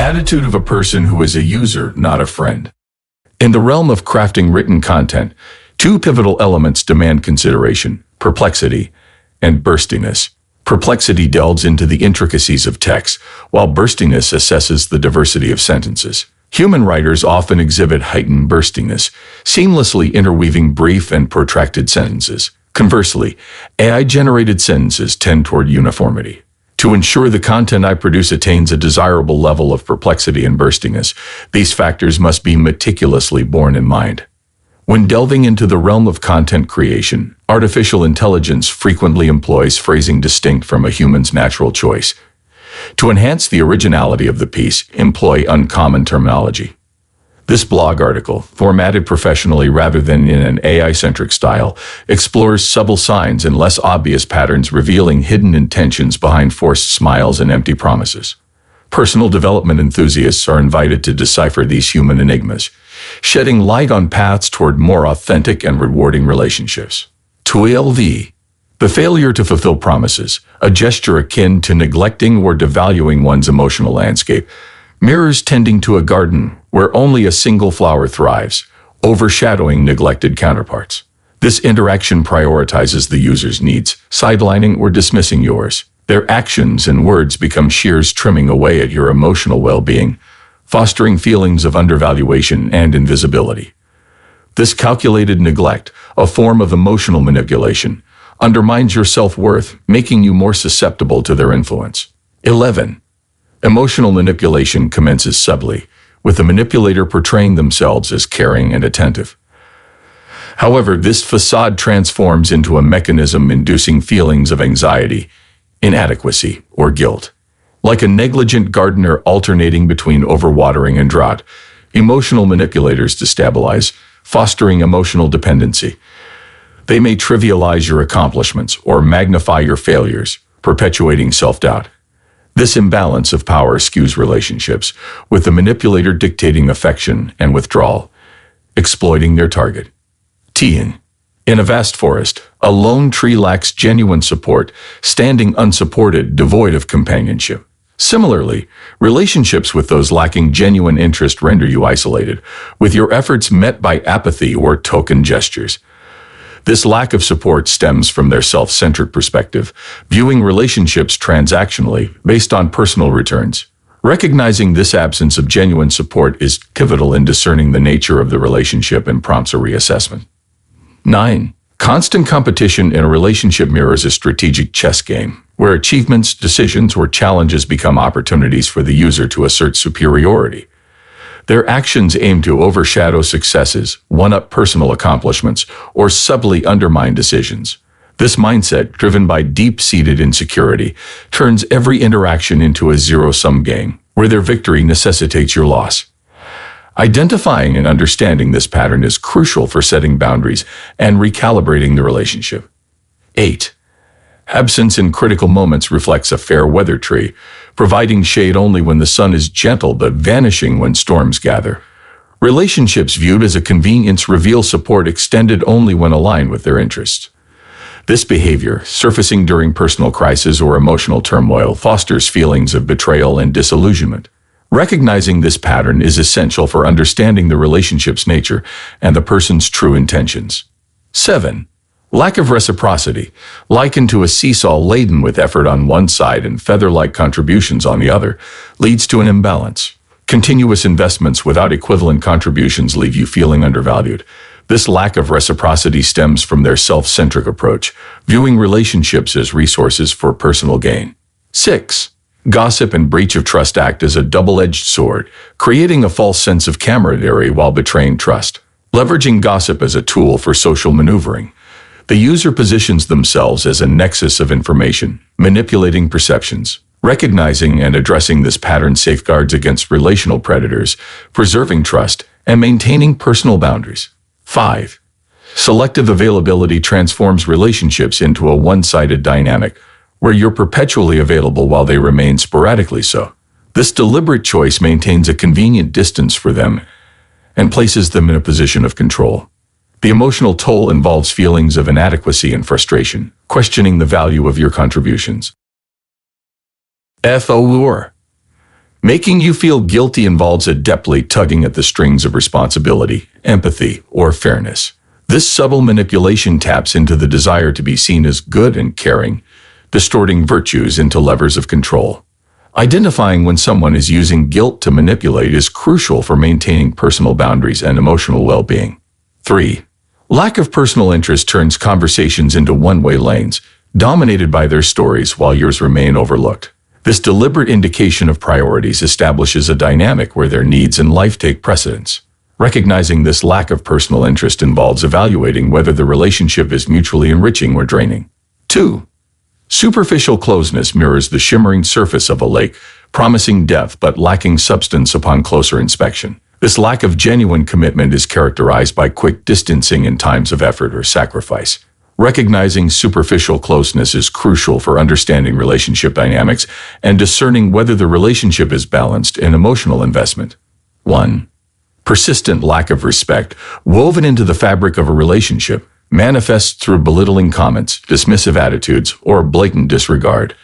Attitude of a person who is a user, not a friend. In the realm of crafting written content, two pivotal elements demand consideration: perplexity and burstiness. Perplexity delves into the intricacies of text, while burstiness assesses the diversity of sentences. Human writers often exhibit heightened burstiness, seamlessly interweaving brief and protracted sentences. Conversely, AI-generated sentences tend toward uniformity. To ensure the content I produce attains a desirable level of perplexity and burstiness, these factors must be meticulously borne in mind. When delving into the realm of content creation, artificial intelligence frequently employs phrasing distinct from a human's natural choice. To enhance the originality of the piece, employ uncommon terminology. This blog article, formatted professionally rather than in an AI-centric style, explores subtle signs and less obvious patterns, revealing hidden intentions behind forced smiles and empty promises. Personal development enthusiasts are invited to decipher these human enigmas, shedding light on paths toward more authentic and rewarding relationships. 12. The failure to fulfill promises, a gesture akin to neglecting or devaluing one's emotional landscape, mirrors tending to a garden where only a single flower thrives, overshadowing neglected counterparts. This interaction prioritizes the user's needs, sidelining or dismissing yours. Their actions and words become shears trimming away at your emotional well-being, fostering feelings of undervaluation and invisibility. This calculated neglect, a form of emotional manipulation, undermines your self-worth, making you more susceptible to their influence. 11. Emotional manipulation commences subtly, with the manipulator portraying themselves as caring and attentive. However, this facade transforms into a mechanism inducing feelings of anxiety, inadequacy, or guilt. Like a negligent gardener alternating between overwatering and drought, emotional manipulators destabilize, fostering emotional dependency. They may trivialize your accomplishments or magnify your failures, perpetuating self-doubt. This imbalance of power skews relationships, with the manipulator dictating affection and withdrawal, exploiting their target. 10. In a vast forest, a lone tree lacks genuine support, standing unsupported, devoid of companionship. Similarly, relationships with those lacking genuine interest render you isolated, with your efforts met by apathy or token gestures. This lack of support stems from their self-centered perspective, viewing relationships transactionally based on personal returns. Recognizing this absence of genuine support is pivotal in discerning the nature of the relationship and prompts a reassessment. 9. Constant competition in a relationship mirrors a strategic chess game, where achievements, decisions, or challenges become opportunities for the user to assert superiority. Their actions aim to overshadow successes, one-up personal accomplishments, or subtly undermine decisions. This mindset, driven by deep-seated insecurity, turns every interaction into a zero-sum game, where their victory necessitates your loss. Identifying and understanding this pattern is crucial for setting boundaries and recalibrating the relationship. 8. Absence in critical moments reflects a fair-weather tree, providing shade only when the sun is gentle but vanishing when storms gather. Relationships viewed as a convenience reveal support extended only when aligned with their interests. This behavior, surfacing during personal crisis or emotional turmoil, fosters feelings of betrayal and disillusionment. Recognizing this pattern is essential for understanding the relationship's nature and the person's true intentions. 7. Lack of reciprocity, likened to a seesaw laden with effort on one side and feather-like contributions on the other, leads to an imbalance. Continuous investments without equivalent contributions leave you feeling undervalued. This lack of reciprocity stems from their self-centric approach, viewing relationships as resources for personal gain. 6. Gossip and breach of trust act as a double-edged sword, creating a false sense of camaraderie while betraying trust. Leveraging gossip as a tool for social maneuvering, the user positions themselves as a nexus of information, manipulating perceptions. Recognizing and addressing this pattern safeguards against relational predators, preserving trust, and maintaining personal boundaries. 5. Selective availability transforms relationships into a one-sided dynamic, where you're perpetually available while they remain sporadically so. This deliberate choice maintains a convenient distance for them and places them in a position of control. The emotional toll involves feelings of inadequacy and frustration, questioning the value of your contributions. Allure. Making you feel guilty involves adeptly tugging at the strings of responsibility, empathy, or fairness. This subtle manipulation taps into the desire to be seen as good and caring, distorting virtues into levers of control. Identifying when someone is using guilt to manipulate is crucial for maintaining personal boundaries and emotional well-being. 3. Lack of personal interest turns conversations into one-way lanes, dominated by their stories while yours remain overlooked. This deliberate indication of priorities establishes a dynamic where their needs and life take precedence. Recognizing this lack of personal interest involves evaluating whether the relationship is mutually enriching or draining. 2. Superficial closeness mirrors the shimmering surface of a lake, promising depth but lacking substance upon closer inspection. This lack of genuine commitment is characterized by quick distancing in times of effort or sacrifice. Recognizing superficial closeness is crucial for understanding relationship dynamics and discerning whether the relationship is balanced in emotional investment. 1. Persistent lack of respect, woven into the fabric of a relationship, manifests through belittling comments, dismissive attitudes, or blatant disregard.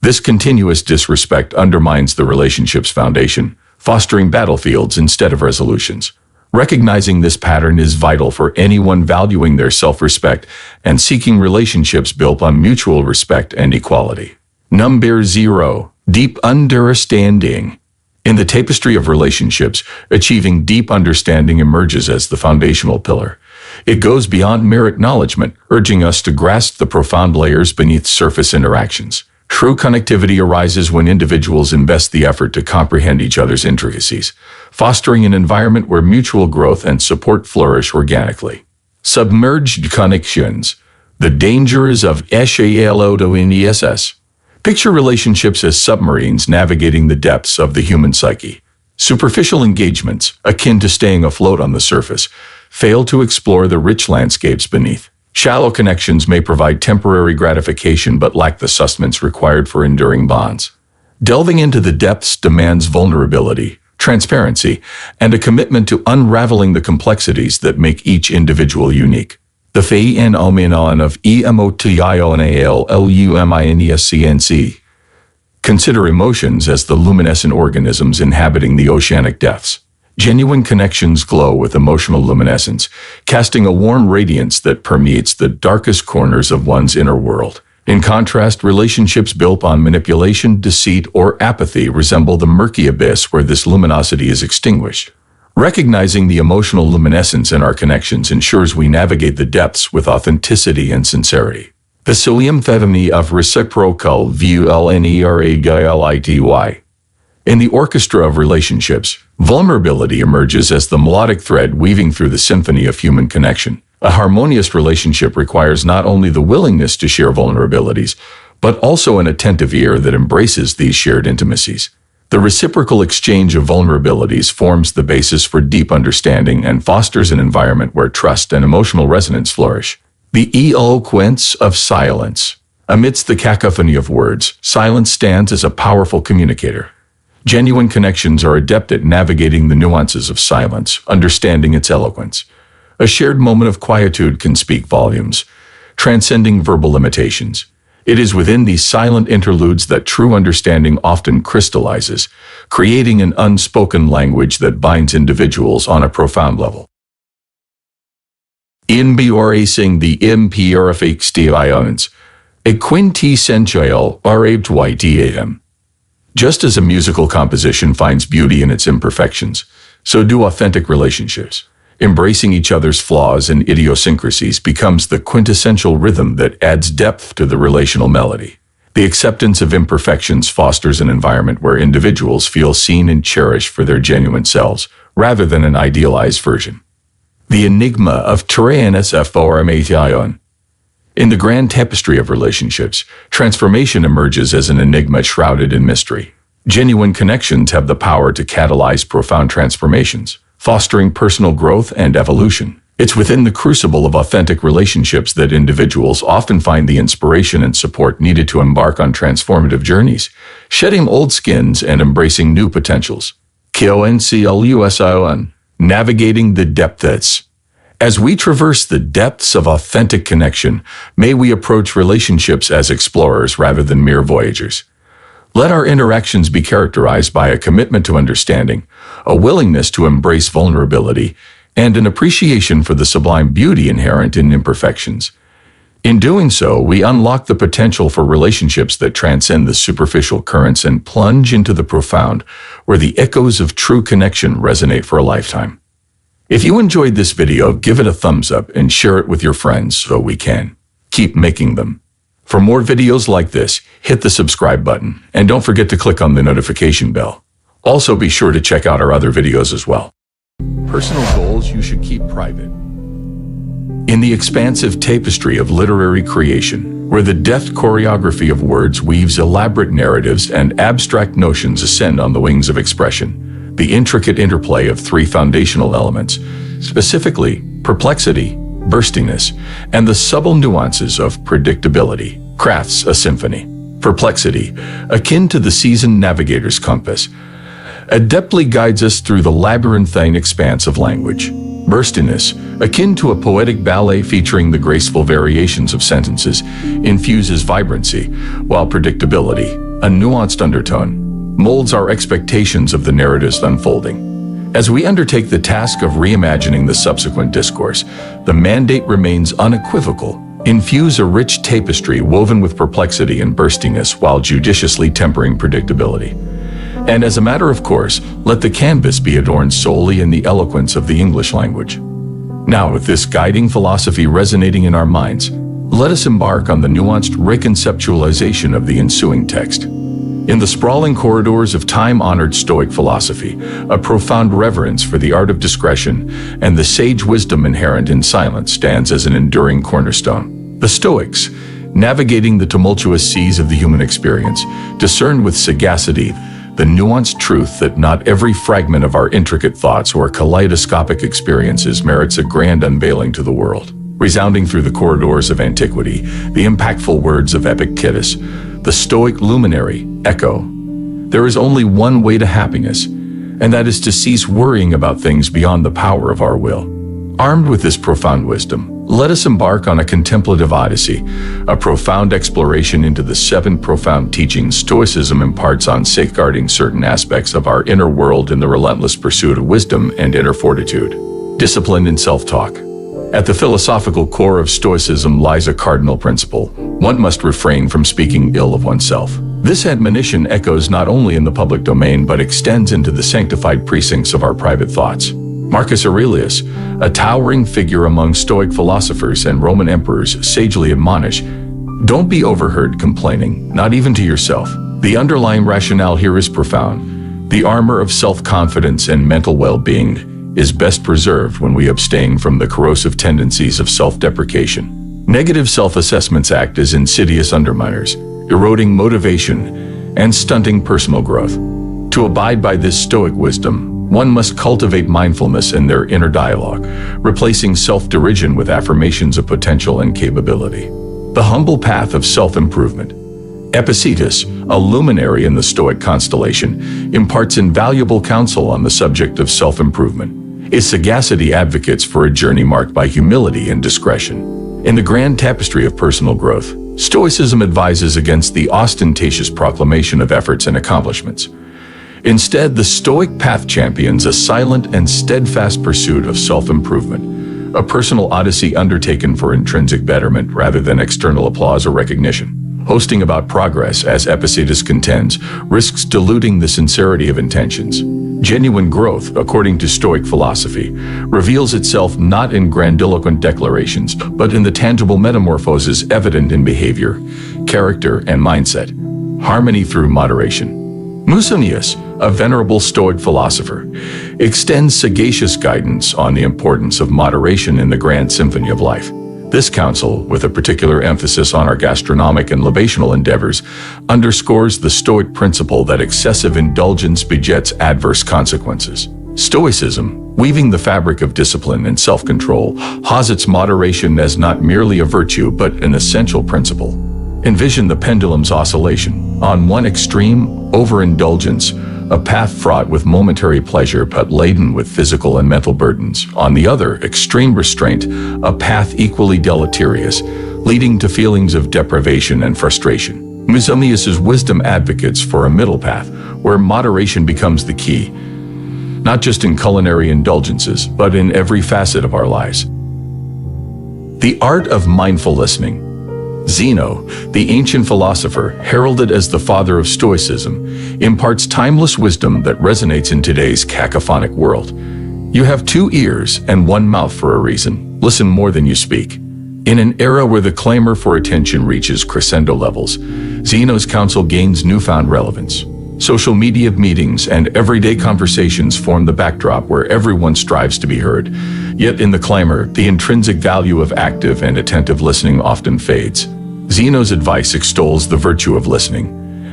This continuous disrespect undermines the relationship's foundation, fostering battlefields instead of resolutions. Recognizing this pattern is vital for anyone valuing their self-respect and seeking relationships built on mutual respect and equality. Number 0. Deep understanding. In the tapestry of relationships, achieving deep understanding emerges as the foundational pillar. It goes beyond mere acknowledgement, urging us to grasp the profound layers beneath surface interactions. True connectivity arises when individuals invest the effort to comprehend each other's intricacies, fostering an environment where mutual growth and support flourish organically. Submerged connections. The dangers of SHALOTONESS. Picture relationships as submarines navigating the depths of the human psyche. Superficial engagements, akin to staying afloat on the surface, fail to explore the rich landscapes beneath. Shallow connections may provide temporary gratification but lack the sustenance required for enduring bonds. Delving into the depths demands vulnerability, transparency, and a commitment to unraveling the complexities that make each individual unique. The phenomenon of emotionalluminescence. Consider emotions as the luminescent organisms inhabiting the oceanic depths. Genuine connections glow with emotional luminescence, casting a warm radiance that permeates the darkest corners of one's inner world. In contrast, relationships built on manipulation, deceit, or apathy resemble the murky abyss where this luminosity is extinguished. Recognizing the emotional luminescence in our connections ensures we navigate the depths with authenticity and sincerity. The phenomenon of reciprocal vulnerability. In the orchestra of relationships, vulnerability emerges as the melodic thread weaving through the symphony of human connection. A harmonious relationship requires not only the willingness to share vulnerabilities, but also an attentive ear that embraces these shared intimacies. The reciprocal exchange of vulnerabilities forms the basis for deep understanding and fosters an environment where trust and emotional resonance flourish. The eloquence of silence. Amidst the cacophony of words, silence stands as a powerful communicator. Genuine connections are adept at navigating the nuances of silence, understanding its eloquence. A shared moment of quietude can speak volumes, transcending verbal limitations. It is within these silent interludes that true understanding often crystallizes, creating an unspoken language that binds individuals on a profound level. Embracing the imperfections. A quintessential RHYTAM. Just as a musical composition finds beauty in its imperfections, so do authentic relationships. Embracing each other's flaws and idiosyncrasies becomes the quintessential rhythm that adds depth to the relational melody. The acceptance of imperfections fosters an environment where individuals feel seen and cherished for their genuine selves, rather than an idealized version. The enigma of transformation. In the grand tapestry of relationships, transformation emerges as an enigma shrouded in mystery. Genuine connections have the power to catalyze profound transformations, fostering personal growth and evolution. It's within the crucible of authentic relationships that individuals often find the inspiration and support needed to embark on transformative journeys, shedding old skins and embracing new potentials. Navigating the depths. As we traverse the depths of authentic connection, may we approach relationships as explorers rather than mere voyagers. Let our interactions be characterized by a commitment to understanding, a willingness to embrace vulnerability, and an appreciation for the sublime beauty inherent in imperfections. In doing so, we unlock the potential for relationships that transcend the superficial currents and plunge into the profound, where the echoes of true connection resonate for a lifetime. If you enjoyed this video, give it a thumbs up and share it with your friends so we can keep making them. For more videos like this, hit the subscribe button and don't forget to click on the notification bell. Also, be sure to check out our other videos as well. Personal goals you should keep private. In the expansive tapestry of literary creation, where the deft choreography of words weaves elaborate narratives and abstract notions ascend on the wings of expression, the intricate interplay of three foundational elements, specifically perplexity, burstiness, and the subtle nuances of predictability, crafts a symphony. Perplexity, akin to the seasoned navigator's compass, adeptly guides us through the labyrinthine expanse of language. Burstiness, akin to a poetic ballet featuring the graceful variations of sentences, infuses vibrancy, while predictability, a nuanced undertone, molds our expectations of the narrative's unfolding. As we undertake the task of reimagining the subsequent discourse, the mandate remains unequivocal. Infuse a rich tapestry woven with perplexity and burstiness while judiciously tempering predictability. And as a matter of course, let the canvas be adorned solely in the eloquence of the English language. Now, with this guiding philosophy resonating in our minds, let us embark on the nuanced reconceptualization of the ensuing text. In the sprawling corridors of time-honored Stoic philosophy, a profound reverence for the art of discretion and the sage wisdom inherent in silence stands as an enduring cornerstone. The Stoics, navigating the tumultuous seas of the human experience, discerned with sagacity the nuanced truth that not every fragment of our intricate thoughts or kaleidoscopic experiences merits a grand unveiling to the world. Resounding through the corridors of antiquity, the impactful words of Epictetus, the Stoic luminary, echo, "There is only one way to happiness, and that is to cease worrying about things beyond the power of our will." Armed with this profound wisdom, let us embark on a contemplative odyssey, a profound exploration into the 7 profound teachings Stoicism imparts on safeguarding certain aspects of our inner world in the relentless pursuit of wisdom and inner fortitude. Discipline in self-talk. At the philosophical core of Stoicism lies a cardinal principle: one must refrain from speaking ill of oneself. This admonition echoes not only in the public domain but extends into the sanctified precincts of our private thoughts. Marcus Aurelius, a towering figure among Stoic philosophers and Roman emperors, sagely admonished, "Don't be overheard complaining, not even to yourself." The underlying rationale here is profound. The armor of self-confidence and mental well-being is best preserved when we abstain from the corrosive tendencies of self-deprecation. Negative self-assessments act as insidious underminers, eroding motivation and stunting personal growth. To abide by this Stoic wisdom, one must cultivate mindfulness in their inner dialogue, replacing self-derision with affirmations of potential and capability. The humble path of self-improvement. Epictetus, a luminary in the Stoic constellation, imparts invaluable counsel on the subject of self-improvement. His sagacity advocates for a journey marked by humility and discretion. In the grand tapestry of personal growth, Stoicism advises against the ostentatious proclamation of efforts and accomplishments. Instead, the Stoic path champions a silent and steadfast pursuit of self-improvement, a personal odyssey undertaken for intrinsic betterment rather than external applause or recognition. Boasting about progress, as Epictetus contends, risks diluting the sincerity of intentions. Genuine growth, according to Stoic philosophy, reveals itself not in grandiloquent declarations, but in the tangible metamorphoses evident in behavior, character, and mindset. Harmony through moderation. Musonius, a venerable Stoic philosopher, extends sagacious guidance on the importance of moderation in the grand symphony of life. This counsel, with a particular emphasis on our gastronomic and libational endeavors, underscores the Stoic principle that excessive indulgence begets adverse consequences. Stoicism, weaving the fabric of discipline and self-control, posits moderation as not merely a virtue but an essential principle. Envision the pendulum's oscillation. On one extreme, overindulgence, a path fraught with momentary pleasure but laden with physical and mental burdens. On the other, extreme restraint, a path equally deleterious, leading to feelings of deprivation and frustration. Musonius's wisdom advocates for a middle path, where moderation becomes the key, not just in culinary indulgences, but in every facet of our lives. The art of mindful listening. Zeno, the ancient philosopher, heralded as the father of Stoicism, imparts timeless wisdom that resonates in today's cacophonic world. You have 2 ears and 1 mouth for a reason. Listen more than you speak. In an era where the clamor for attention reaches crescendo levels, Zeno's counsel gains newfound relevance. Social media meetings and everyday conversations form the backdrop where everyone strives to be heard. Yet in the clamor, the intrinsic value of active and attentive listening often fades. Zeno's advice extols the virtue of listening,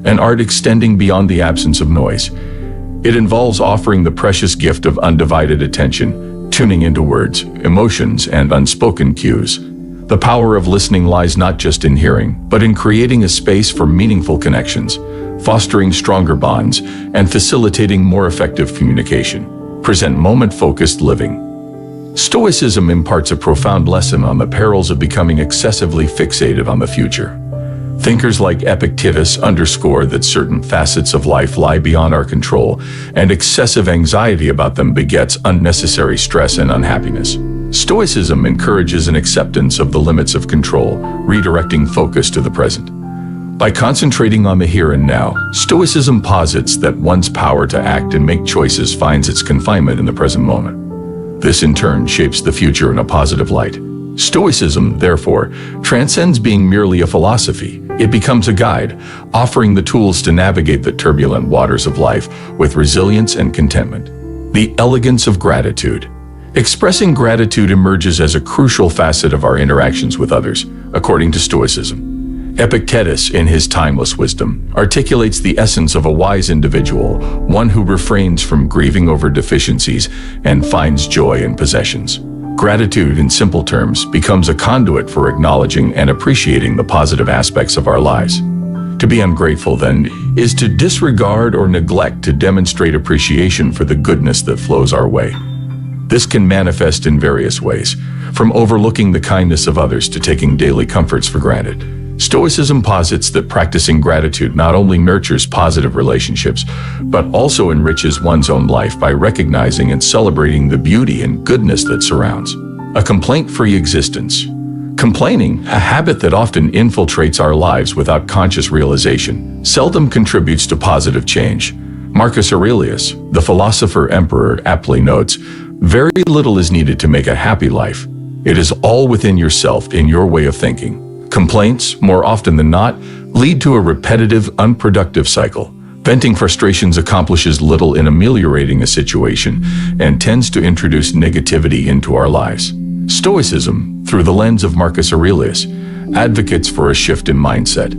an art extending beyond the absence of noise. It involves offering the precious gift of undivided attention, tuning into words, emotions, and unspoken cues. The power of listening lies not just in hearing, but in creating a space for meaningful connections, fostering stronger bonds, and facilitating more effective communication. Present moment-focused living. Stoicism imparts a profound lesson on the perils of becoming excessively fixated on the future. Thinkers like Epictetus underscore that certain facets of life lie beyond our control, and excessive anxiety about them begets unnecessary stress and unhappiness. Stoicism encourages an acceptance of the limits of control, redirecting focus to the present. By concentrating on the here and now, Stoicism posits that one's power to act and make choices finds its confinement in the present moment. This in turn shapes the future in a positive light. Stoicism, therefore, transcends being merely a philosophy. It becomes a guide, offering the tools to navigate the turbulent waters of life with resilience and contentment. The elegance of gratitude. Expressing gratitude emerges as a crucial facet of our interactions with others, according to Stoicism. Epictetus, in his timeless wisdom, articulates the essence of a wise individual, one who refrains from grieving over deficiencies and finds joy in possessions. Gratitude, in simple terms, becomes a conduit for acknowledging and appreciating the positive aspects of our lives. To be ungrateful, then, is to disregard or neglect to demonstrate appreciation for the goodness that flows our way. This can manifest in various ways, from overlooking the kindness of others to taking daily comforts for granted. Stoicism posits that practicing gratitude not only nurtures positive relationships, but also enriches one's own life by recognizing and celebrating the beauty and goodness that surrounds. A complaint-free existence. Complaining, a habit that often infiltrates our lives without conscious realization, seldom contributes to positive change. Marcus Aurelius, the philosopher-emperor, aptly notes, "Very little is needed to make a happy life. It is all within yourself, in your way of thinking." Complaints, more often than not, lead to a repetitive, unproductive cycle. Venting frustrations accomplishes little in ameliorating a situation and tends to introduce negativity into our lives. Stoicism, through the lens of Marcus Aurelius, advocates for a shift in mindset,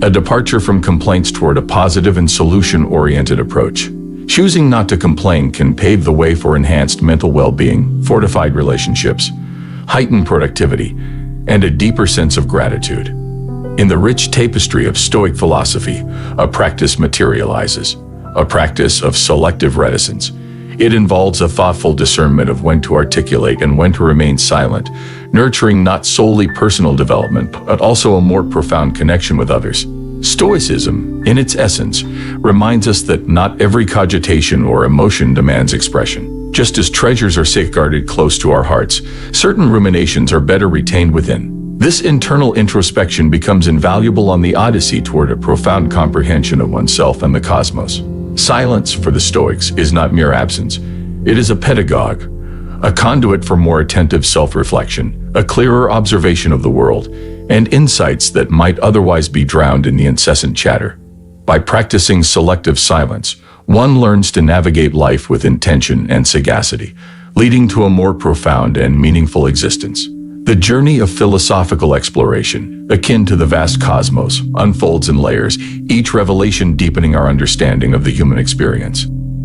a departure from complaints toward a positive and solution-oriented approach. Choosing not to complain can pave the way for enhanced mental well-being, fortified relationships, heightened productivity, and a deeper sense of gratitude. In the rich tapestry of Stoic philosophy, a practice materializes, a practice of selective reticence. It involves a thoughtful discernment of when to articulate and when to remain silent, nurturing not solely personal development, but also a more profound connection with others. Stoicism, in its essence, reminds us that not every cogitation or emotion demands expression. Just as treasures are safeguarded close to our hearts, certain ruminations are better retained within. This internal introspection becomes invaluable on the odyssey toward a profound comprehension of oneself and the cosmos. Silence, for the Stoics, is not mere absence. It is a pedagogue, a conduit for more attentive self-reflection, a clearer observation of the world, and insights that might otherwise be drowned in the incessant chatter. By practicing selective silence, one learns to navigate life with intention and sagacity, leading to a more profound and meaningful existence. The journey of philosophical exploration, akin to the vast cosmos, unfolds in layers, each revelation deepening our understanding of the human experience.